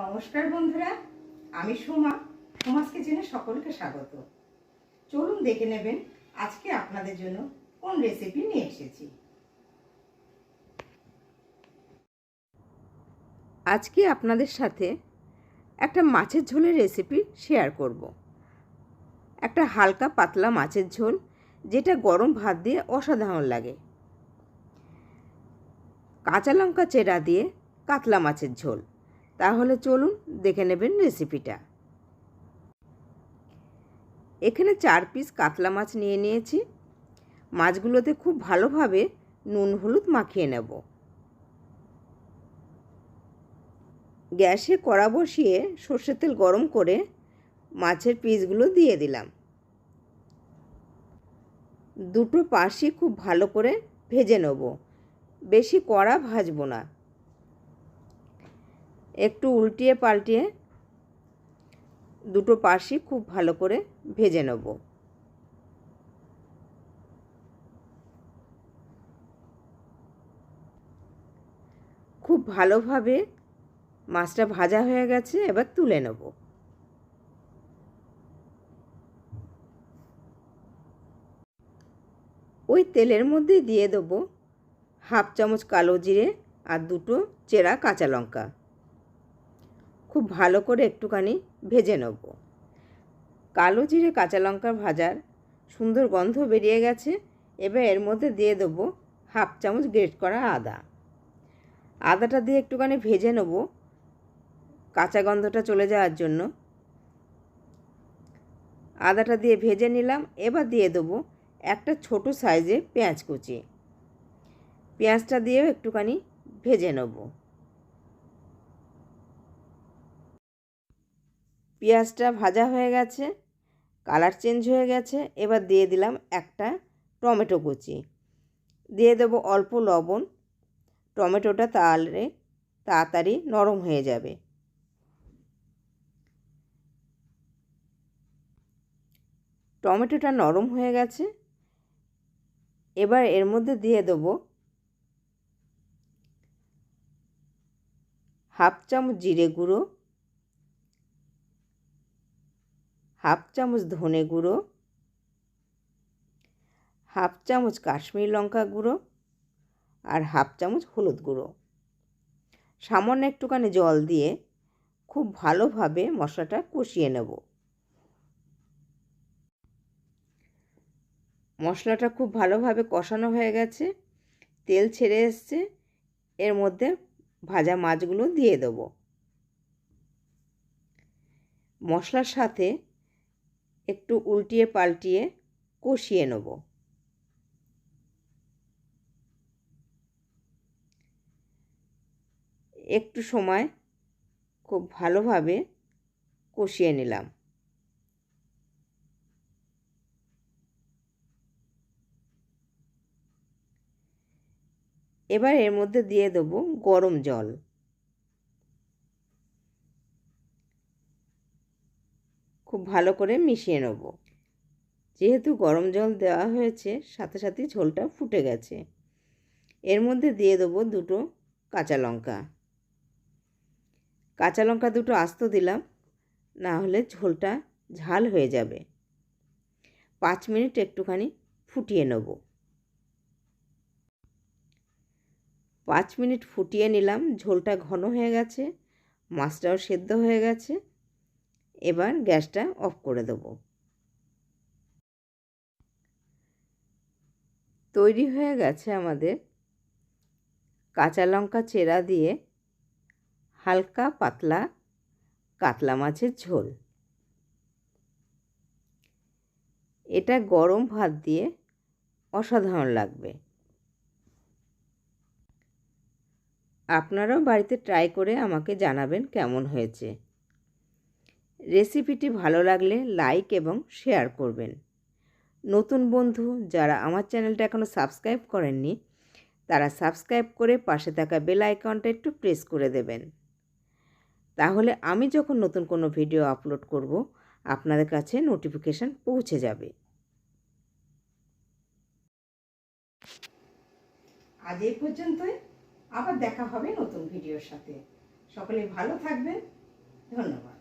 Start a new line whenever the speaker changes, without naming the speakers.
নমস্কার বন্ধুরা, আমি সোমা। সোমাস কিচেনে সকলকে স্বাগত। চলুন দেখে নেবেন আজকে আপনাদের জন্য কোন রেসিপি নিয়ে এসেছি। আজকে আপনাদের সাথে একটা মাছের ঝোলের রেসিপি শেয়ার করব। একটা হালকা পাতলা মাছের ঝোল, যেটা গরম ভাত দিয়ে অসাধারণ লাগে। কাঁচা লঙ্কা চেরা দিয়ে কাতলা মাছের ঝোল। তাহলে চলুন দেখে নেবেন রেসিপিটা। এখানে 4 পিস কাতলা মাছ নিয়ে নিয়েছি। মাছগুলোতে খুব ভালোভাবে নুন হলুদ মাখিয়ে নেব। গ্যাসে কড়া বসিয়ে সর্ষের তেল গরম করে মাছের পিসগুলো দিয়ে দিলাম। দুটো পাশই খুব ভালো করে ভেজে নেব, বেশি কড়া ভাজবো না। একটু উল্টিয়ে পাল্টিয়ে দুটো পাশই খুব ভালো করে ভেজে নেব। খুব ভালোভাবে মাছটা ভাজা হয়ে গেছে, এবার তুলে নেব। ওই তেলের মধ্যে দিয়ে দেবো হাফ চামচ কালো জিরে আর দুটো চেরা কাঁচা লঙ্কা। খুব ভালো করে একটুখানি ভেজে নেব। কালো জিরে কাঁচা লঙ্কা ভাজার সুন্দর গন্ধ বেরিয়ে গেছে। এবার এর মধ্যে দিয়ে দেবো হাফ চামচ গ্রেট করা আদা। আদাটা দিয়ে একটুখানি ভেজে নেব, কাঁচা গন্ধটা চলে যাওয়ার জন্য। আদাটা দিয়ে ভেজে নিলাম। এবার দিয়ে দেবো একটা ছোট সাইজে পেঁয়াজ কুচি। পেঁয়াজটা দিয়েও একটুখানি ভেজে নেব। পেঁয়াজটা ভাজা হয়ে গেছে, কালার চেঞ্জ হয়ে গেছে। এবার দিয়ে দিলাম একটা টমেটো কুচি। দিয়ে দেবো অল্প লবণ। টমেটোটা তাহলে তাড়াতাড়ি নরম হয়ে যাবে। টমেটোটা নরম হয়ে গেছে। এবার এর মধ্যে দিয়ে দেবো হাফ চামচ জিরে গুঁড়ো, হাফ চামচ ধনে গুঁড়ো, হাফ চামচ কাশ্মীরি লঙ্কা গুঁড়ো আর হাফ চামচ হলুদ গুঁড়ো। সামান্য একটুখানি জল দিয়ে খুব ভালোভাবে মশলাটা কষিয়ে নেব। মশলাটা খুব ভালোভাবে কষানো হয়ে গেছে, তেল ছেড়ে এসছে। এর মধ্যে ভাজা মাছগুলো দিয়ে দেব। মশলার সাথে একটু উল্টিয়ে পাল্টিয়ে কষিয়ে নেব। একটু সময় খুব ভালোভাবে কষিয়ে নিলাম। এবার এর মধ্যে দিয়ে দেবো গরম জল। খুব ভালো করে মিশিয়ে নেব। যেহেতু গরম জল দেওয়া হয়েছে, সাথে সাথে ঝোলটা ফুটে গেছে। এর মধ্যে দিয়ে দেবো দুটো কাঁচা লঙ্কা। কাঁচা লঙ্কা দুটো আস্ত দিলাম, না হলে ঝোলটা ঝাল হয়ে যাবে। 5 মিনিট একটুখানি ফুটিয়ে নেব। 5 মিনিট ফুটিয়ে নিলাম। ঝোলটা ঘন হয়ে গেছে, মাছটাও সেদ্ধ হয়ে গেছে। এবার গ্যাসটা অফ করে দেব। তৈরি হয়ে গেছে আমাদের কাঁচা লঙ্কা চেরা দিয়ে হালকা পাতলা কাতলা মাছের ঝোল। এটা গরম ভাত দিয়ে অসাধারণ লাগবে। আপনারাও বাড়িতে ট্রাই করে আমাকে জানাবেন কেমন হয়েছে। রেসিপিটি ভালো লাগলে লাইক এবং শেয়ার করবেন। নতুন বন্ধু যারা আমার চ্যানেলটা এখনও সাবস্ক্রাইব করেননি, তারা সাবস্ক্রাইব করে পাশে থাকা বেল আইকনটা একটু প্রেস করে দেবেন। তাহলে আমি যখন নতুন কোনো ভিডিও আপলোড করব, আপনাদের কাছে নোটিফিকেশান পৌঁছে যাবে। আজ এই পর্যন্তই। আবার দেখা হবে নতুন ভিডিওর সাথে। সকলে ভালো থাকবেন, ধন্যবাদ।